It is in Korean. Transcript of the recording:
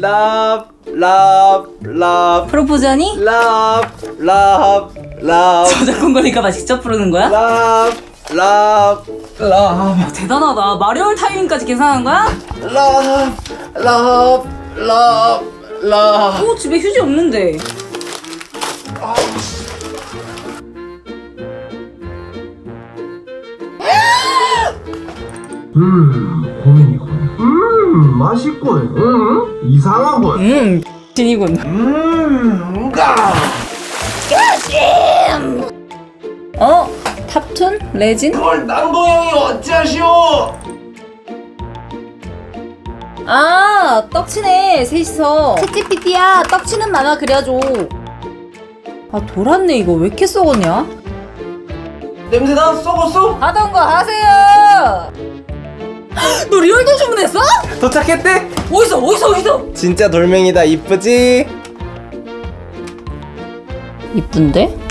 love, love, love, 프로포즈하니? love, love, love, 저작권 걸릴까봐 직접 부르는 거야? love, love, love, 대단하다. 마리올 타이밍까지 계산한 거야? love, love, love, love. 집에 휴지 없는데. 고민이군. 맛있군. 이상하군. 진이군. 탑툰? 레진? 그걸 남동형이 어찌하시오? 떡치네 셋이서. 채찌피티야, 떡치는 만화 그려줘. 돌았네. 이거 왜 이렇게 썩었냐? 냄새나? 썩었어? 하던 거 하세요. 너 리얼도 주문했어? 도착했대? 어디서? 진짜 돌멩이다. 이쁘지? 이쁜데?